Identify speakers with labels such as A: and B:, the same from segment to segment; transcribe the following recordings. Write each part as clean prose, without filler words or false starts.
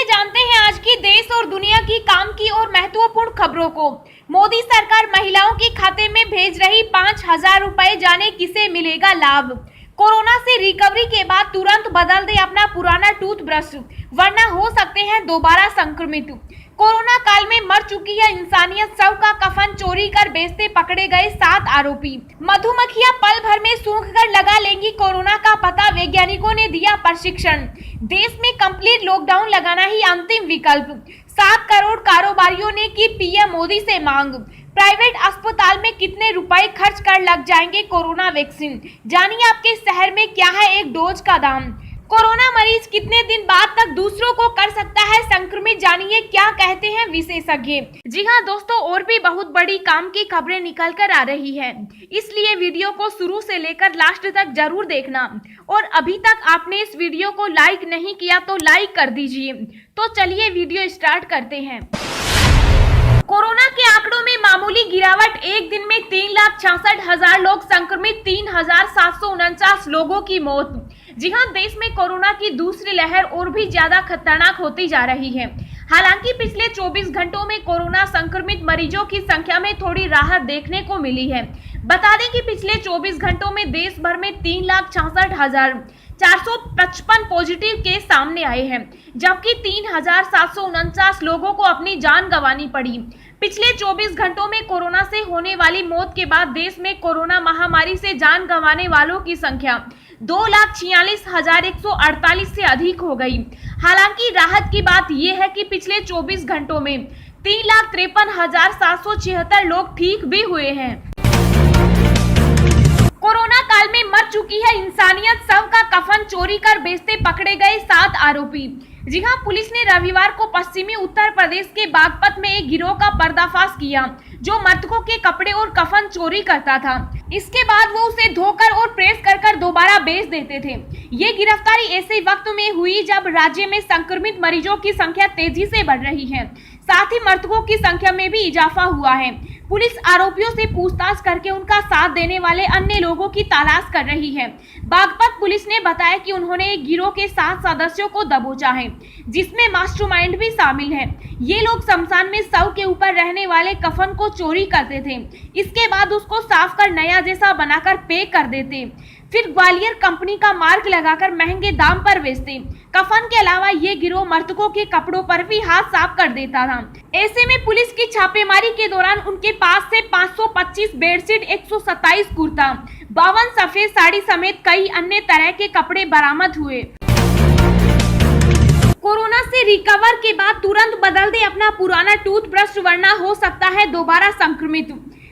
A: चलिए जानते हैं आज की देश और दुनिया की काम की और महत्वपूर्ण खबरों को। मोदी सरकार महिलाओं के खाते में भेज रही 5,000 रुपए, जाने किसे मिलेगा लाभ। कोरोना से रिकवरी के बाद तुरंत बदल दे अपना पुराना टूथब्रश, वरना हो सकते हैं दोबारा संक्रमित। कोरोना काल में मर चुकी है इंसानियत, शव का कफन चोरी कर बेचते पकड़े गए 7 आरोपी। मधुमक्खियां पल भर में सूंघ कर लगा लेंगी कोरोना का पता, वैज्ञानिकों ने दिया प्रशिक्षण। देश में कंप्लीट लॉकडाउन लगाना ही अंतिम विकल्प। 7 करोड़ कारोबारियों ने की पीएम मोदी से मांग। प्राइवेट अस्पताल में कितने रुपए खर्च कर लग जाएंगे कोरोना वैक्सीन, जानिए आपके शहर में क्या है एक डोज का दाम। कोरोना मरीज कितने दिन बाद तक दूसरों को कर सकता है संक्रमित, जानिए क्या कहते हैं विशेषज्ञ। जी हाँ दोस्तों, और भी बहुत बड़ी काम की खबरें निकल कर आ रही है, इसलिए वीडियो को शुरू से लेकर लास्ट तक जरूर देखना। और अभी तक आपने इस वीडियो को लाइक नहीं किया तो लाइक कर दीजिए। तो चलिए वीडियो स्टार्ट करते हैं। कोरोना के आंकड़ों में मामूली गिरावट, एक दिन में 3,66,000 लोग संक्रमित, 3,749 लोगों की मौत। जी हां, देश में कोरोना की दूसरी लहर और भी ज्यादा खतरनाक होती जा रही है। हालांकि पिछले 24 घंटों में कोरोना संक्रमित मरीजों की संख्या में थोड़ी राहत देखने को मिली है। बता दें कि पिछले 24 घंटों में देश भर में 3,66,455 पॉजिटिव केस सामने आए हैं, जबकि 3,749 लोगों को अपनी जान गंवानी पड़ी। पिछले 24 घंटों में कोरोना से होने वाली मौत के बाद देश में कोरोना महामारी से जान गंवाने वालों की संख्या 2,46,148 से अधिक हो गई। हालांकि राहत की बात यह है कि पिछले 24 घंटों में 3,53,776 लोग ठीक भी हुए हैं। कोरोना काल में मर चुकी है इंसानियत, शव का कफन चोरी कर बेचते पकड़े गए 7 आरोपी। जी हां, पुलिस ने रविवार को पश्चिमी उत्तर प्रदेश के बागपत में एक गिरोह का पर्दाफाश किया जो मृतकों के कपड़े और कफन चोरी करता था। इसके बाद वो उसे धोकर और प्रेस कर दोबारा बेच देते थे। ये गिरफ्तारी ऐसे वक्त में हुई जब राज्य में संक्रमित मरीजों की संख्या तेजी से बढ़ रही है, साथ ही मृतकों की संख्या में भी इजाफा हुआ है। पुलिस आरोपियों से पूछताछ करके उनका साथ देने वाले अन्य लोगों की तलाश कर रही है। बागपत पुलिस ने बताया कि उन्होंने एक गिरोह के 7 सदस्यों को दबोचा है, जिसमें मास्टरमाइंड भी शामिल है। ये लोग शमशान में शव के ऊपर रहने वाले कफन को चोरी करते थे, इसके बाद उसको साफ कर नया जैसा बनाकर पैक कर देते, फिर ग्वालियर कंपनी का मार्क लगाकर महंगे दाम पर बेचते। कफन के अलावा ये गिरोह मृतकों के कपड़ों पर भी हाथ साफ कर देता था। ऐसे में पुलिस की छापेमारी के दौरान उनके पास से 525 बेडशीट, 127 कुर्ता, 52 सफेद साड़ी समेत कई अन्य तरह के कपड़े बरामद हुए। कोरोना से रिकवर के बाद तुरंत बदल दे अपना पुराना टूथब्रश, वरना हो सकता है दोबारा संक्रमित।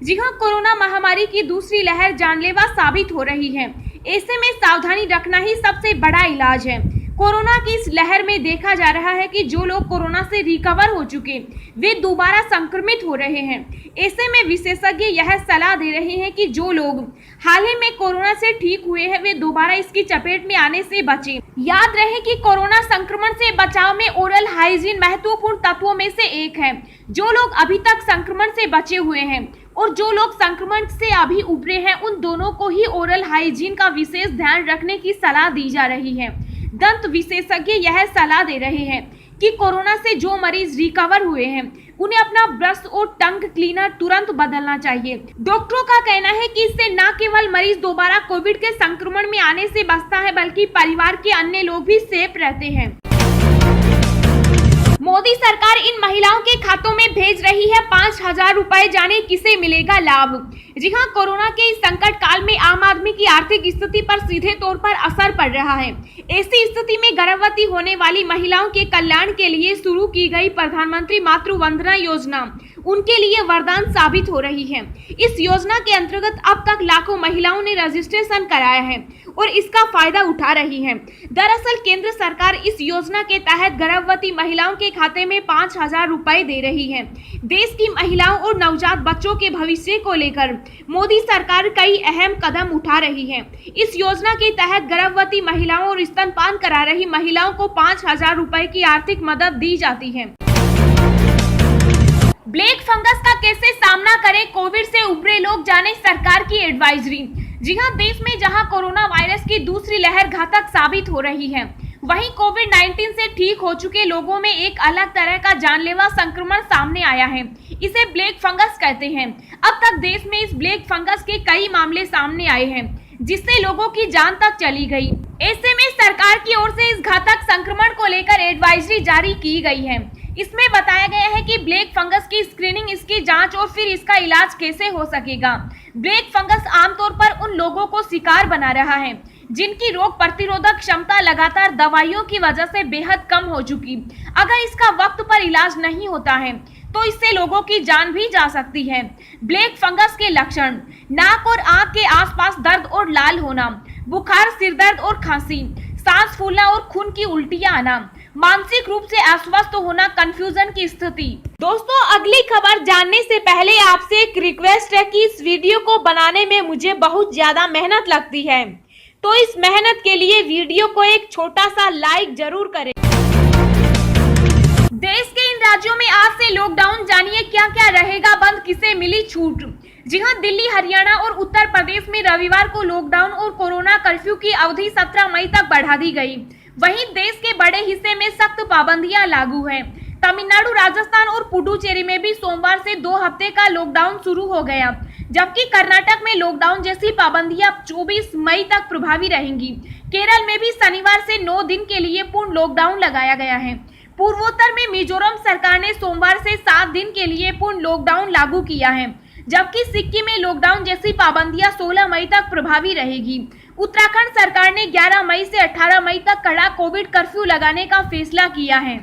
A: जी हां, कोरोना महामारी की दूसरी लहर जानलेवा साबित हो रही है। ऐसे में सावधानी रखना ही सबसे बड़ा इलाज है। कोरोना की इस लहर में देखा जा रहा है कि जो लोग कोरोना से रिकवर हो चुके वे दोबारा संक्रमित हो रहे हैं। ऐसे में विशेषज्ञ यह सलाह दे रहे हैं कि जो लोग हाल ही में कोरोना से ठीक हुए हैं वे दोबारा इसकी चपेट में आने से बचें। याद रहे कि कोरोना संक्रमण से बचाव में ओरल हाइजीन महत्वपूर्ण तत्वों में से एक है। जो लोग अभी तक संक्रमण से बचे हुए हैं और जो लोग संक्रमण से अभी उभरे हैं, उन दोनों को ही ओरल हाइजीन का विशेष ध्यान रखने की सलाह दी जा रही है। दंत विशेषज्ञ यह सलाह दे रहे हैं कि कोरोना से जो मरीज रिकवर हुए हैं उन्हें अपना ब्रश और टंग क्लीनर तुरंत बदलना चाहिए। डॉक्टरों का कहना है कि इससे न केवल मरीज दोबारा कोविड के संक्रमण में आने से बचता है, बल्कि परिवार के अन्य लोग भी सेफ रहते हैं। मोदी सरकार इन महिलाओं के खातों में भेज रही है 5,000 रुपए, जाने किसे मिलेगा लाभ। जी हां, कोरोना के इस संकट काल में आम आदमी की आर्थिक स्थिति पर सीधे तौर पर असर पड़ रहा है। ऐसी स्थिति में गर्भवती होने वाली महिलाओं के कल्याण के लिए शुरू की गई प्रधानमंत्री मातृ वंदना योजना उनके लिए वरदान साबित हो रही है। इस योजना के अंतर्गत अब तक लाखों महिलाओं ने रजिस्ट्रेशन कराया है और इसका फायदा उठा रही हैं। दरअसल केंद्र सरकार इस योजना के तहत गर्भवती महिलाओं के खाते में 5,000 रुपए दे रही है। देश की महिलाओं और नवजात बच्चों के भविष्य को लेकर मोदी सरकार कई अहम कदम उठा रही है। इस योजना के तहत गर्भवती महिलाओं और स्तनपान करा रही महिलाओं को 5,000 रुपए की आर्थिक मदद दी जाती है। ब्लैक फंगस का कैसे सामना करें, कोविड से उभरे लोग, जाने सरकार की एडवाइजरी। जी हां, देश में जहां कोरोना वायरस की दूसरी लहर घातक साबित हो रही है, वहीं कोविड-19 से ठीक हो चुके लोगों में एक अलग तरह का जानलेवा संक्रमण सामने आया है। इसे ब्लैक फंगस कहते हैं। अब तक देश में इस ब्लैक फंगस के कई मामले सामने आए हैं, जिससे लोगों की जान तक चली गई। ऐसे में सरकार की ओर से इस घातक संक्रमण को लेकर एडवाइजरी जारी की गई है। इसमें बताया गया है कि ब्लैक फंगस की स्क्रीनिंग, इसकी जांच और फिर इसका इलाज कैसे हो सकेगा। ब्लैक फंगस आमतौर पर उन लोगों को शिकार बना रहा है जिनकी रोग प्रतिरोधक क्षमता लगातार दवाइयों की वजह से बेहद कम हो चुकी। अगर इसका वक्त पर इलाज नहीं होता है तो इससे लोगों की जान भी जा सकती है। ब्लैक फंगस के लक्षण: नाक और आंख के आसपास दर्द और लाल होना, बुखार, सिरदर्द और खांसी, सांस फूलना और खून की उल्टियां आना, मानसिक रूप से अस्वस्थ होना, कंफ्यूजन की स्थिति। दोस्तों, अगली खबर जानने से पहले आपसे एक रिक्वेस्ट है कि इस वीडियो को बनाने में मुझे बहुत ज्यादा मेहनत लगती है, तो इस मेहनत के लिए वीडियो को एक छोटा सा लाइक जरूर करें। देश के इन राज्यों में आज से लॉकडाउन, जानिए क्या क्या रहेगा बंद, किसे मिली छूट। जी हां, दिल्ली, हरियाणा और उत्तर प्रदेश में रविवार को लॉकडाउन और कोरोना कर्फ्यू की अवधि 17 मई तक बढ़ा दी गई। वहीं देश के बड़े हिस्से में सख्त पाबंदियां लागू हैं। तमिलनाडु, राजस्थान और पुडुचेरी में भी सोमवार से 2 हफ्ते का लॉकडाउन शुरू हो गया, जबकि कर्नाटक में लॉकडाउन जैसी पाबंदियां 24 मई तक प्रभावी रहेंगी। केरल में भी शनिवार से 9 दिन के लिए पूर्ण लॉकडाउन लगाया गया है। पूर्वोत्तर में मिजोरम सरकार ने सोमवार से 7 दिन के लिए पूर्ण लॉकडाउन लागू किया है, जबकि सिक्किम में लॉकडाउन जैसी पाबंदियां 16 मई तक प्रभावी रहेगी। उत्तराखंड सरकार ने 11 मई से 18 मई तक कड़ा कोविड कर्फ्यू लगाने का फैसला किया है।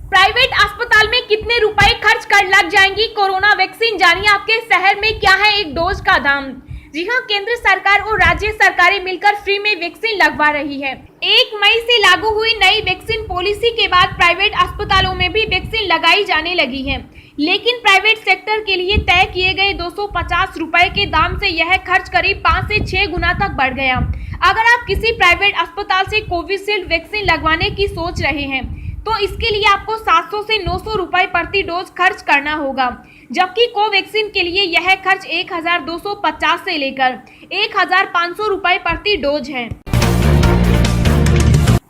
A: प्राइवेट अस्पताल में कितने रुपए खर्च कर लग जाएंगी कोरोना वैक्सीन, जानिए आपके शहर में क्या है एक डोज का दाम। जी हां, केंद्र सरकार और राज्य सरकारें मिलकर फ्री में वैक्सीन लगवा रही है। 1 मई से लागू हुई नई वैक्सीन पॉलिसी के बाद प्राइवेट अस्पतालों में भी वैक्सीन लगाई जाने लगी है, लेकिन प्राइवेट सेक्टर के लिए तय किए गए 250 रुपए के दाम से यह खर्च करीब 5 से 6 गुना तक बढ़ गया। अगर आप किसी प्राइवेट अस्पताल से कोविशील्ड वैक्सीन लगवाने की सोच रहे हैं तो इसके लिए आपको 700 से 900 रुपए प्रति डोज खर्च करना होगा, जबकि कोवैक्सीन के लिए यह खर्च 1250 से लेकर 1500 रुपए प्रति डोज है।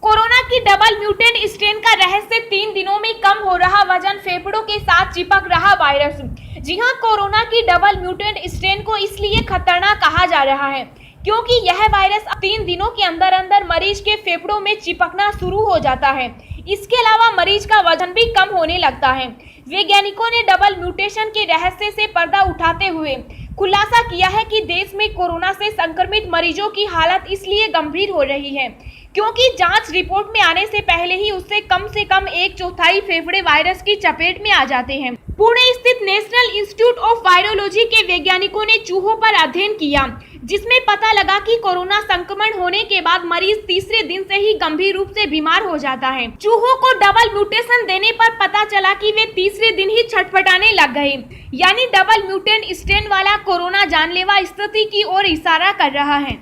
A: कोरोना की डबल म्यूटेंट स्ट्रेन का रहस्य: 3 दिनों में कम हो रहा वजन, फेफड़ों के साथ चिपक रहा वायरस। जी हां, कोरोना की डबल म्यूटेंट स्ट्रेन को इसलिए खतरनाक कहा जा रहा है क्योंकि यह वायरस 3 दिनों के अंदर अंदर मरीज के फेफड़ों में चिपकना शुरू हो जाता है। इसके अलावा मरीज का वजन भी कम होने लगता है। वैज्ञानिकों ने डबल म्यूटेशन के रहस्य से पर्दा उठाते हुए खुलासा किया है कि देश में कोरोना से संक्रमित मरीजों की हालत इसलिए गंभीर हो रही है क्योंकि जांच रिपोर्ट में आने से पहले ही उससे कम 1/4 फेफड़े वायरस की चपेट में आ जाते हैं। पुणे स्थित नेशनल इंस्टीट्यूट ऑफ वायरोलॉजी के वैज्ञानिकों ने चूहों पर अध्ययन किया, जिसमें पता लगा कि कोरोना संक्रमण होने के बाद मरीज तीसरे दिन से ही गंभीर रूप से बीमार हो जाता है। चूहों को डबल म्यूटेशन देने पर पता चला कि वे तीसरे दिन ही छटपटाने लग गए, यानी डबल म्यूटेंट स्ट्रेन वाला कोरोना जानलेवा स्थिति की ओर इशारा कर रहा है।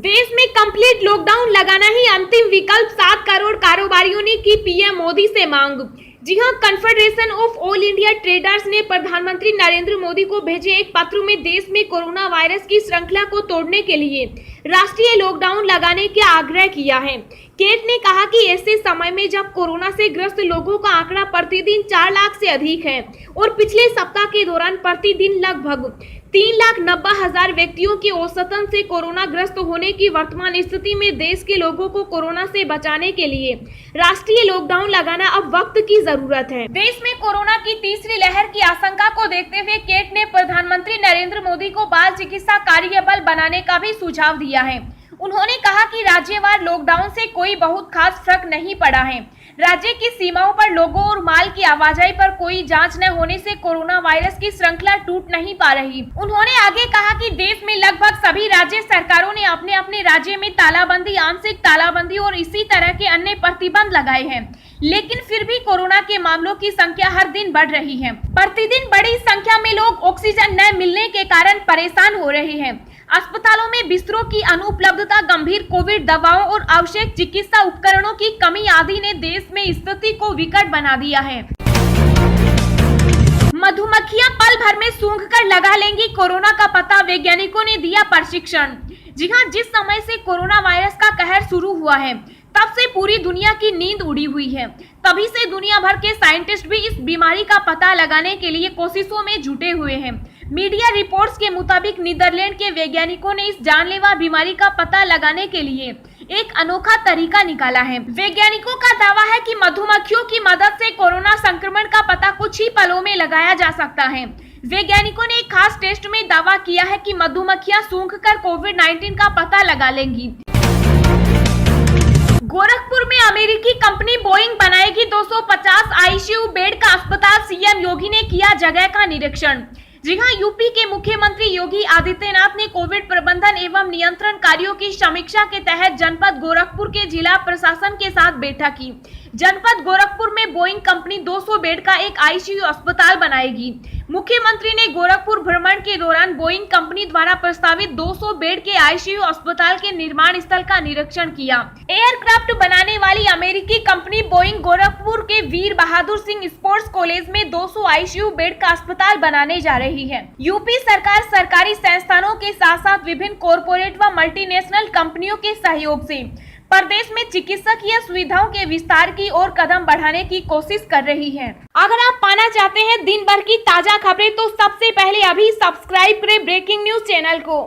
A: देश में कंप्लीट लॉकडाउन लगाना ही अंतिम विकल्प, 7 करोड़ कारोबारियों ने की पीएम मोदी से मांग। जी हां, confederation of all India traders ने प्रधानमंत्री नरेंद्र मोदी को भेजे एक पत्र में देश में कोरोना वायरस की श्रृंखला को तोड़ने के लिए राष्ट्रीय लॉकडाउन लगाने का आग्रह किया है। केट ने कहा कि ऐसे समय में जब कोरोना से ग्रस्त लोगों का आंकड़ा प्रतिदिन 4 लाख से अधिक है और पिछले सप्ताह के दौरान प्रतिदिन लगभग 3,90,000 व्यक्तियों के औसतन से कोरोना ग्रस्त होने की वर्तमान स्थिति में देश के लोगों को कोरोना से बचाने के लिए राष्ट्रीय लॉकडाउन लगाना अब वक्त की जरूरत है। देश में कोरोना की तीसरी लहर की आशंका को देखते हुए केट ने प्रधानमंत्री नरेंद्र मोदी को बाल चिकित्सा कार्यबल बनाने का भी सुझाव दिया है। उन्होंने कहा कि राज्यवार लॉकडाउन से कोई बहुत खास फर्क नहीं पड़ा है। राज्य की सीमाओं पर लोगों और माल की आवाजाही पर कोई जांच न होने से कोरोना वायरस की श्रृंखला टूट नहीं पा रही। उन्होंने आगे कहा कि देश में लगभग सभी राज्य सरकारों ने अपने अपने राज्य में तालाबंदी, आंशिक तालाबंदी और इसी तरह के अन्य प्रतिबंध लगाए हैं, लेकिन फिर भी कोरोना के मामलों की संख्या हर दिन बढ़ रही है। प्रतिदिन बड़ी संख्या में लोग ऑक्सीजन न मिलने के कारण परेशान हो रहे हैं। अस्पतालों में बिस्तरों की अनुपलब्धता, गंभीर कोविड दवाओं और आवश्यक चिकित्सा उपकरणों की कमी आदि ने देश में स्थिति को विकट बना दिया है। मधुमक्खियां पल भर में सूंघकर लगा लेंगी कोरोना का पता, वैज्ञानिकों ने दिया प्रशिक्षण। जी हाँ, जिस समय से कोरोना वायरस का कहर शुरू हुआ है तब से पूरी दुनिया की नींद उड़ी हुई है। तभी से दुनिया भर के साइंटिस्ट भी इस बीमारी का पता लगाने के लिए कोशिशों में जुटे हुए हैं। मीडिया रिपोर्ट्स के मुताबिक नीदरलैंड के वैज्ञानिकों ने इस जानलेवा बीमारी का पता लगाने के लिए एक अनोखा तरीका निकाला है। वैज्ञानिकों का दावा है कि मधुमक्खियों की मदद से कोरोना संक्रमण का पता कुछ ही पलों में लगाया जा सकता है। वैज्ञानिकों ने एक खास टेस्ट में दावा किया है कि मधुमक्खियां सूंघकर कोविड-19 का पता लगा लेंगी। गोरखपुर में अमेरिकी कंपनी बोइंग बनाएगी 250 आईसीयू बेड का अस्पताल। सीएम योगी ने किया जगह का निरीक्षण। जी हां, यूपी के मुख्यमंत्री योगी आदित्यनाथ ने कोविड प्रबंधन एवं नियंत्रण कार्यों की समीक्षा के तहत जनपद गोरखपुर के जिला प्रशासन के साथ बैठक की। जनपद गोरखपुर में बोइंग कंपनी 200 बेड का एक आईसीयू अस्पताल बनाएगी। मुख्यमंत्री ने गोरखपुर भ्रमण के दौरान बोइंग कंपनी द्वारा प्रस्तावित 200 बेड के आईसीयू अस्पताल के निर्माण स्थल का निरीक्षण किया। एयरक्राफ्ट बनाने वाली अमेरिकी कंपनी बोइंग गोरखपुर के वीर बहादुर सिंह स्पोर्ट्स कॉलेज में 200 आईसीयू बेड का अस्पताल बनाने जा रही है। यूपी सरकार सरकारी संस्थानों के साथ साथ विभिन्न कॉरपोरेट व मल्टीनेशनल कंपनियों के सहयोग से प्रदेश में चिकित्सकीय सुविधाओं के विस्तार की ओर कदम बढ़ाने की कोशिश कर रही है। अगर आप पाना चाहते हैं दिन भर की ताजा खबरें तो सबसे पहले अभी सब्सक्राइब करें ब्रेकिंग न्यूज चैनल को।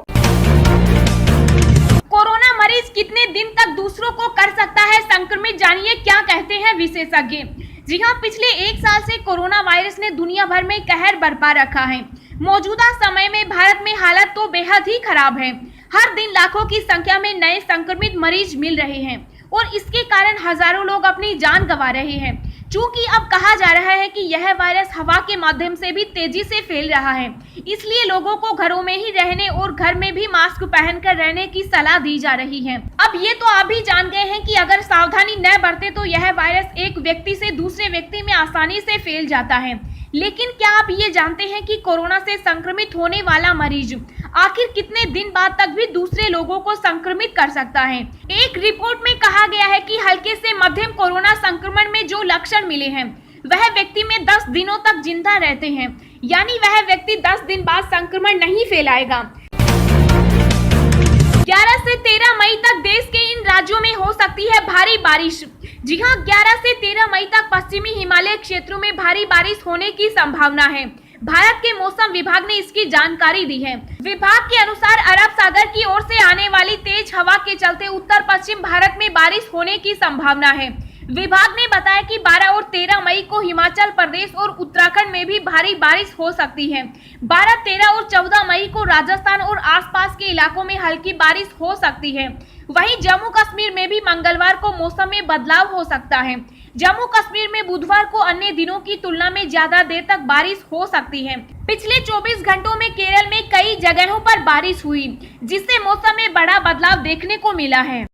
A: कोरोना मरीज कितने दिन तक दूसरों को कर सकता है संक्रमित, जानिए क्या कहते हैं विशेषज्ञ। जी हाँ, पिछले 1 साल से कोरोना वायरस ने दुनिया भर में कहर बरपा रखा है। मौजूदा समय में भारत में हालत तो बेहद ही खराब है। हर दिन लाखों की संख्या में नए संक्रमित मरीज मिल रहे हैं और इसके कारण हजारों लोग अपनी जान गंवा रहे हैं। चूंकि अब कहा जा रहा है कि यह वायरस हवा के माध्यम से भी तेजी से फैल रहा है, इसलिए लोगों को घरों में ही रहने और घर में भी मास्क पहनकर रहने की सलाह दी जा रही है। अब ये तो आप भी जान गए हैं कि अगर सावधानी न बरते तो यह वायरस एक व्यक्ति से दूसरे व्यक्ति में आसानी से फैल जाता है। लेकिन क्या आप ये जानते हैं कि कोरोना से संक्रमित होने वाला मरीज आखिर कितने दिन बाद तक भी दूसरे लोगों को संक्रमित कर सकता है? एक रिपोर्ट में कहा गया है कि हल्के से मध्यम कोरोना संक्रमण में जो लक्षण मिले हैं वह व्यक्ति में 10 दिनों तक जिंदा रहते हैं, यानी वह व्यक्ति 10 दिन बाद संक्रमण नहीं फैलाएगा। 11 से 13 मई तक देश के इन राज्यों में हो सकती है भारी बारिश। जी हां, 11 से 13 मई तक पश्चिमी हिमालय क्षेत्रों में भारी बारिश होने की संभावना है। भारत के मौसम विभाग ने इसकी जानकारी दी है। विभाग के अनुसार अरब सागर की ओर से आने वाली तेज हवा के चलते उत्तर पश्चिम भारत में बारिश होने की संभावना है। विभाग ने बताया कि 12 और 13 मई को हिमाचल प्रदेश और उत्तराखंड में भी भारी बारिश हो सकती है। 12, 13 और 14 मई को राजस्थान और आसपास के इलाकों में हल्की बारिश हो सकती है। वहीं जम्मू कश्मीर में भी मंगलवार को मौसम में बदलाव हो सकता है। जम्मू कश्मीर में बुधवार को अन्य दिनों की तुलना में ज्यादा देर तक बारिश हो सकती है। पिछले 24 घंटों में केरल में कई जगहों पर बारिश हुई, जिससे मौसम में बड़ा बदलाव देखने को मिला है।